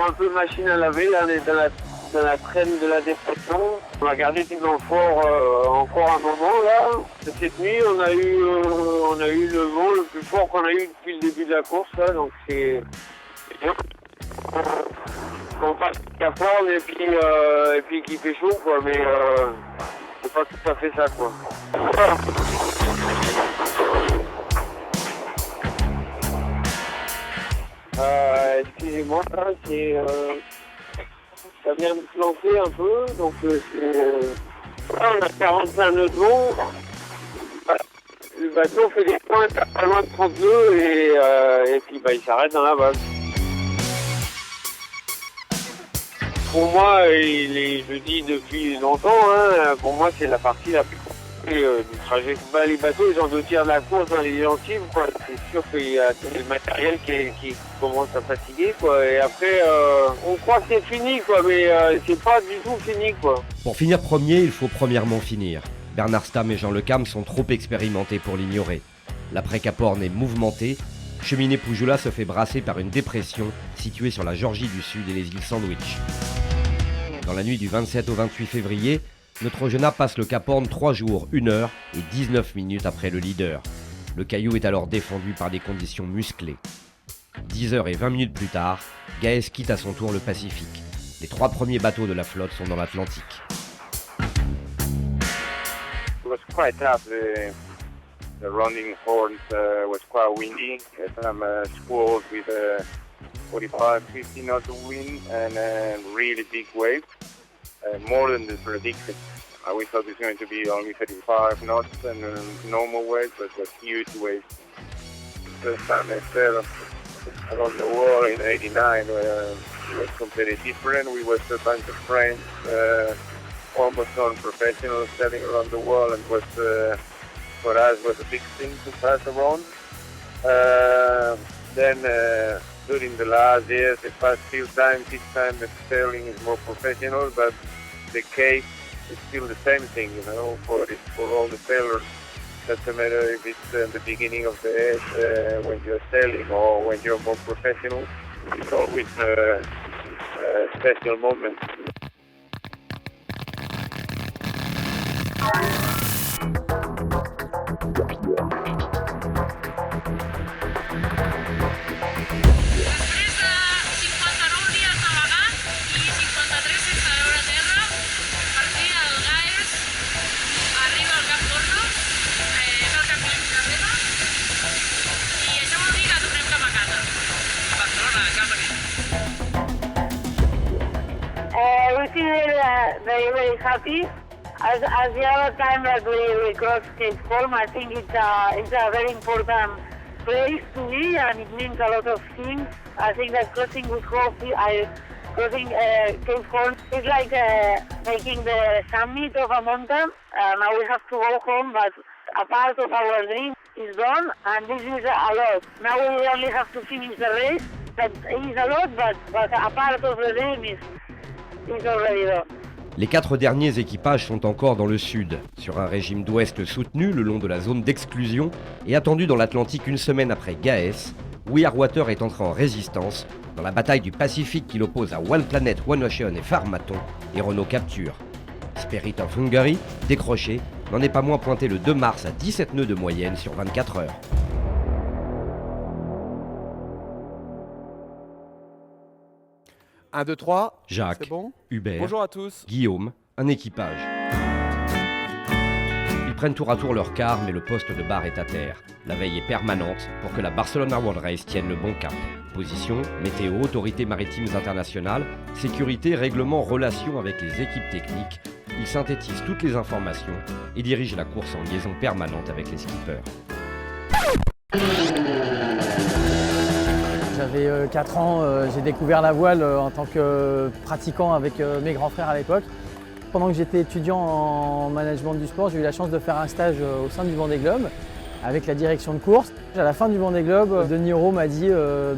un peu machine à laver, là on est dans la traîne de la dépression. On a gardé tout dans le fort encore un moment là. Cette nuit on a eu le vent le plus fort qu'on a eu depuis le début de la course là, donc c'est bien. On passe Cap Horn et puis qu'il fait chaud quoi, mais c'est pas tout à fait ça quoi. Excusez-moi, ça vient de se lancer un peu, donc là on a 45 nœuds de long. Le bateau fait des pointes à pas loin de 30 nœuds et puis il s'arrête dans la vague. Pour moi, je le dis depuis longtemps, hein, pour moi c'est la partie la plus compliquée du trajet. Les bateaux, ils ont 2 tiers de la course dans les gencives, quoi. C'est sûr qu'il y a tout le matériel qui commence à fatiguer, quoi. Et après, on croit que c'est fini, quoi, mais c'est pas du tout fini, quoi. Pour finir premier, il faut premièrement finir. Bernard Stamm et Jean Le Cam sont trop expérimentés pour l'ignorer. L'après-Cap Horn est mouvementé. Cheminée Poujoula se fait brasser par une dépression située sur la Géorgie du Sud et les îles Sandwich. Dans la nuit du 27 au 28 février, notre Genappe passe le Cap Horn 3 jours, 1 heure et 19 minutes après le leader. Le caillou est alors défendu par des conditions musclées. 10 heures et 20 minutes plus tard, Gaes quitte à son tour le Pacifique. Les 3 premiers bateaux de la flotte sont dans l'Atlantique. It was quite tough. The Rounding Horns was quite windy. Some squalls with 45-50 knots of wind and really big waves. More than the predicted. We thought it was going to be only 35 knots and normal waves, but it was huge waves. The San Esther around the world in '89 was completely different. We were a bunch of friends, almost non-professionals sailing around the world, and was for us was a big thing to pass around. Then during the last years, the past few times, each time the sailing is more professional, but the case is still the same thing, you know, for all the sailors. Doesn't matter if it's the beginning of the age when you're sailing or when you're more professional. It's always a special moment. We feel very, very happy. As the other time that we crossed Cape Horn, I think it's a very important place to be, and it means a lot of things. I think that crossing Cape Horn is like making the summit of a mountain. Now we have to go home, but a part of our dream is done, and this is a lot. Now we only have to finish the race. That is a lot, but a part of the dream is already done. Les 4 derniers équipages sont encore dans le sud, sur un régime d'ouest soutenu le long de la zone d'exclusion et attendu dans l'Atlantique une semaine après Gaes. We Are Water est entré en résistance dans la bataille du Pacifique qui l'oppose à One Planet, One Ocean et Farmaton, et Renault capture. Spirit of Hungary, décroché, n'en est pas moins pointé le 2 mars à 17 nœuds de moyenne sur 24 heures. 1, 2, 3, Jacques, c'est bon. Hubert, Bonjour à tous. Guillaume, un équipage. Ils prennent tour à tour leur quart, mais le poste de barre est à terre. La veille est permanente pour que la Barcelona World Race tienne le bon cap. Position, météo, autorités maritimes internationales, sécurité, règlement, relations avec les équipes techniques. Ils synthétisent toutes les informations et dirigent la course en liaison permanente avec les skippers. J'avais 4 ans, j'ai découvert la voile en tant que pratiquant avec mes grands frères à l'époque. Pendant que j'étais étudiant en management du sport, j'ai eu la chance de faire un stage au sein du Vendée Globe avec la direction de course. À la fin du Vendée Globe, Denis Horo m'a dit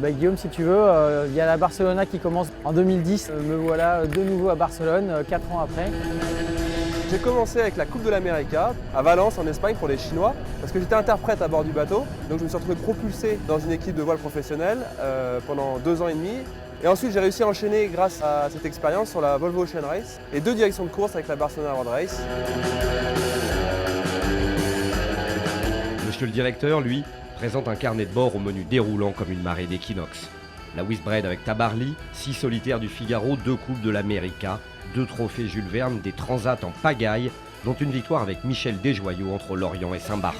Guillaume, si tu veux, il y a la Barcelona qui commence en 2010. Me voilà de nouveau à Barcelone, 4 ans après. J'ai commencé avec la Coupe de l'América à Valence en Espagne pour les Chinois parce que j'étais interprète à bord du bateau. Donc je me suis retrouvé propulsé dans une équipe de voile professionnelle pendant 2 ans et demi. Et ensuite, j'ai réussi à enchaîner grâce à cette expérience sur la Volvo Ocean Race et 2 directions de course avec la Barcelona Road Race. Monsieur le directeur, lui, présente un carnet de bord au menu déroulant comme une marée d'équinoxe. La Whizbread avec Tabarly, 6 solitaires du Figaro, 2 coupes de l'América, 2 trophées Jules Verne, des transats en pagaille, dont une victoire avec Michel Desjoyaux entre Lorient et Saint-Barth.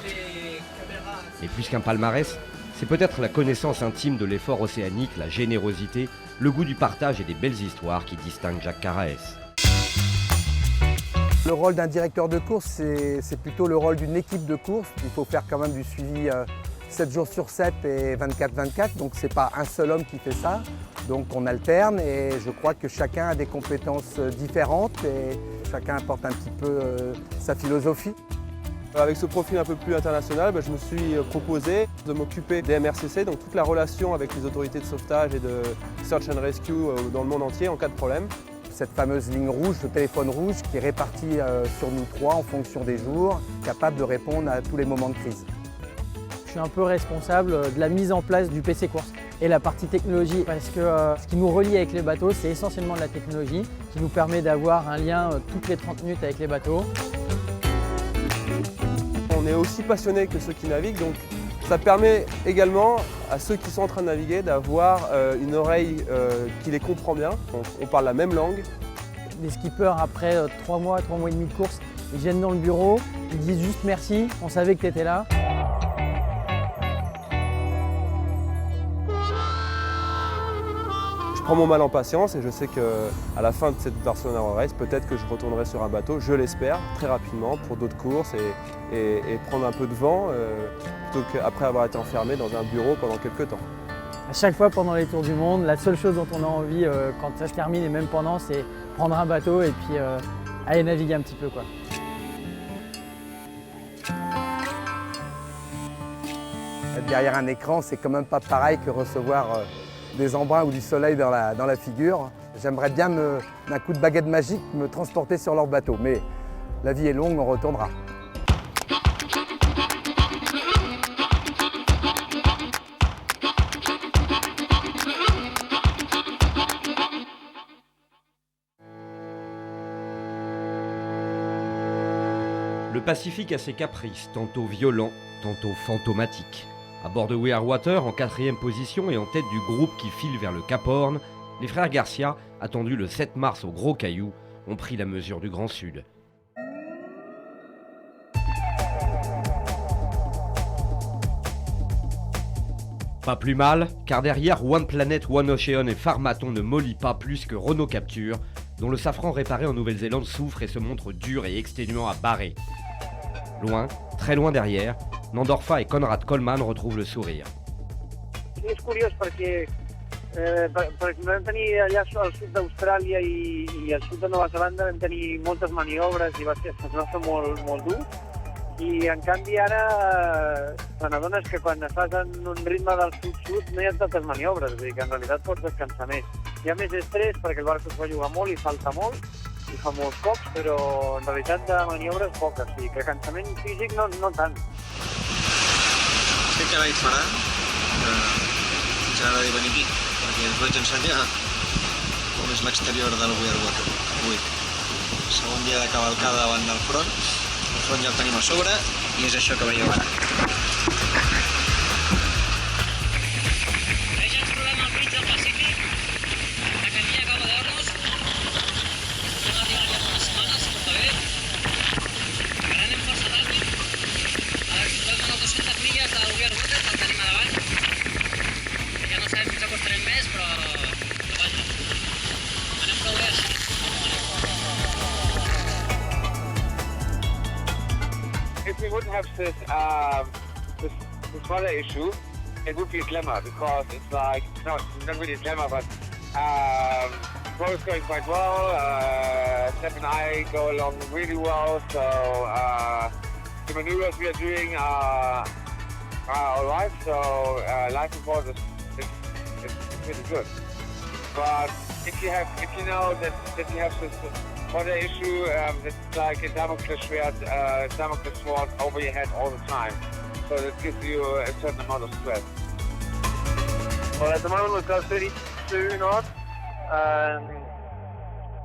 Et plus qu'un palmarès, c'est peut-être la connaissance intime de l'effort océanique, la générosité, le goût du partage et des belles histoires qui distinguent Jacques Carraès. Le rôle d'un directeur de course, c'est plutôt le rôle d'une équipe de course. Il faut faire quand même du suivi 7 jours sur 7 et 24/24, donc c'est pas un seul homme qui fait ça. Donc on alterne et je crois que chacun a des compétences différentes et chacun apporte un petit peu sa philosophie. Avec ce profil un peu plus international, je me suis proposé de m'occuper des MRCC, donc toute la relation avec les autorités de sauvetage et de search and rescue dans le monde entier en cas de problème. Cette fameuse ligne rouge, ce téléphone rouge qui est réparti sur nous 3 en fonction des jours, capable de répondre à tous les moments de crise. Je suis un peu responsable de la mise en place du PC course et la partie technologie parce que ce qui nous relie avec les bateaux, c'est essentiellement de la technologie qui nous permet d'avoir un lien toutes les 30 minutes avec les bateaux. On est aussi passionné que ceux qui naviguent, donc ça permet également à ceux qui sont en train de naviguer d'avoir une oreille qui les comprend bien. On parle la même langue. Les skippers, après 3 mois et demi de course, ils viennent dans le bureau, ils disent juste merci, on savait que tu étais là. Je prends mon mal en patience et je sais qu'à la fin de cette Barcelona Road Race, peut-être que je retournerai sur un bateau, je l'espère, très rapidement pour d'autres courses et prendre un peu de vent plutôt qu'après avoir été enfermé dans un bureau pendant quelques temps. À chaque fois pendant les tours du monde, la seule chose dont on a envie quand ça se termine et même pendant, c'est prendre un bateau et puis aller naviguer un petit peu, quoi. Être derrière un écran, c'est quand même pas pareil que recevoir des embruns ou du soleil dans la figure. J'aimerais bien, d'un coup de baguette magique, me transporter sur leur bateau, mais la vie est longue, on retournera. Le Pacifique a ses caprices, tantôt violents, tantôt fantomatiques. À bord de We Are Water, en 4e position et en tête du groupe qui file vers le Cap Horn, les frères Garcia, attendus le 7 mars au Gros Caillou, ont pris la mesure du Grand Sud. Pas plus mal, car derrière One Planet, One Ocean et Pharmaton ne mollit pas plus que Renault Capture, dont le safran réparé en Nouvelle-Zélande souffre et se montre dur et exténuant à barrer. Loin, très loin derrière, Nandorfa et Conrad Coleman retrouvent le sourire. És curiós perquè, per exemple, vam tenir allà al sud d'Austràlia i al sud de Nova Zelanda vam tenir moltes maniobres i es va fer molt dur. I en canvi ara te n'adones que quan estàs en un ritme del sud-sud no hi ha tantes maniobres, vull dir que en realitat pots descansar més. Hi ha més estrès perquè el barco es va jugar molt i falta molt, i fa molts cops, però en realitat de maniobres poques, o sigui que cansament físic no tant. Sé que ara hi farà, però ens agrada venir aquí, perquè us vaig ensenyar com és l'exterior del We Are Water avui. Segon dia de cavalcada davant del front, el front ja el tenim a sobre i és això que veieu ara. If we wouldn't have this weather issue, it would be a dilemma because it's like, no, it's not really a dilemma, but the boat is going quite well. Steph and I go along really well, so the maneuvers we are doing are all right. So life on board is really good. But if you know that you have this weather issue, it's like a Damocles sword over your head all the time. So it gives you a certain amount of stress. Well, at the moment we've got 32 2 knots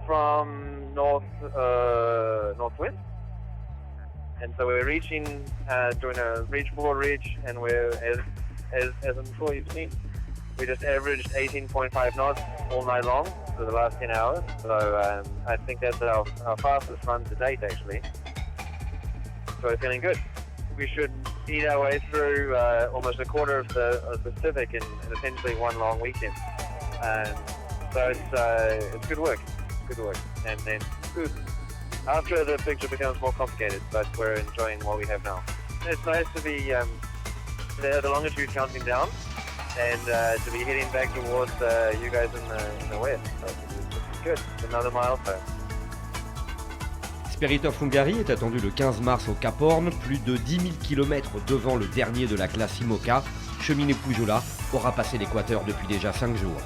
from northwest. And so we're reaching, doing a reachboard reach, and we're, as I'm sure you've seen, we just averaged 18.5 knots all night long for the last 10 hours. So I think that's our fastest run to date, actually. So we're feeling good. We should eat our way through almost a quarter of the Pacific in essentially one long weekend. So it's good work. Good work. And then good. After the picture becomes more complicated, but we're enjoying what we have now. It's nice to be the longitude counting down and to be heading back towards you guys in the west. So it's good. It's another milestone. Spirit of Hungary est attendu le 15 mars au Cap Horn, plus de 10 000 km devant le dernier de la classe IMOCA. Cheminée Pujola aura passé l'équateur depuis déjà 5 jours.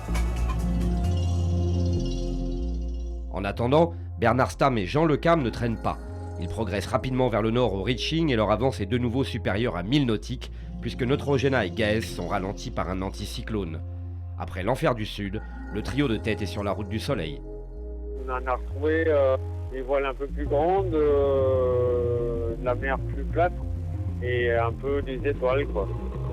En attendant, Bernard Stamm et Jean Le Cam ne traînent pas. Ils progressent rapidement vers le nord au reaching et leur avance est de nouveau supérieure à 1000 nautiques, puisque Neutrogena et Gaes sont ralentis par un anticyclone. Après l'enfer du Sud, le trio de tête est sur la route du soleil. On en a retrouvé des voiles un peu plus grandes, la mer plus plate et un peu des étoiles, quoi.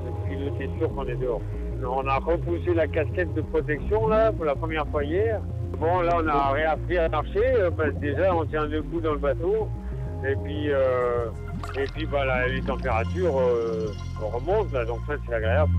Et puis c'est sûr qu'on est dehors. On a repoussé la casquette de protection là pour la première fois hier. Bon, là on a réappris à marcher parce que déjà on tient debout dans le bateau et puis bah, les températures remontent là, donc ça c'est agréable.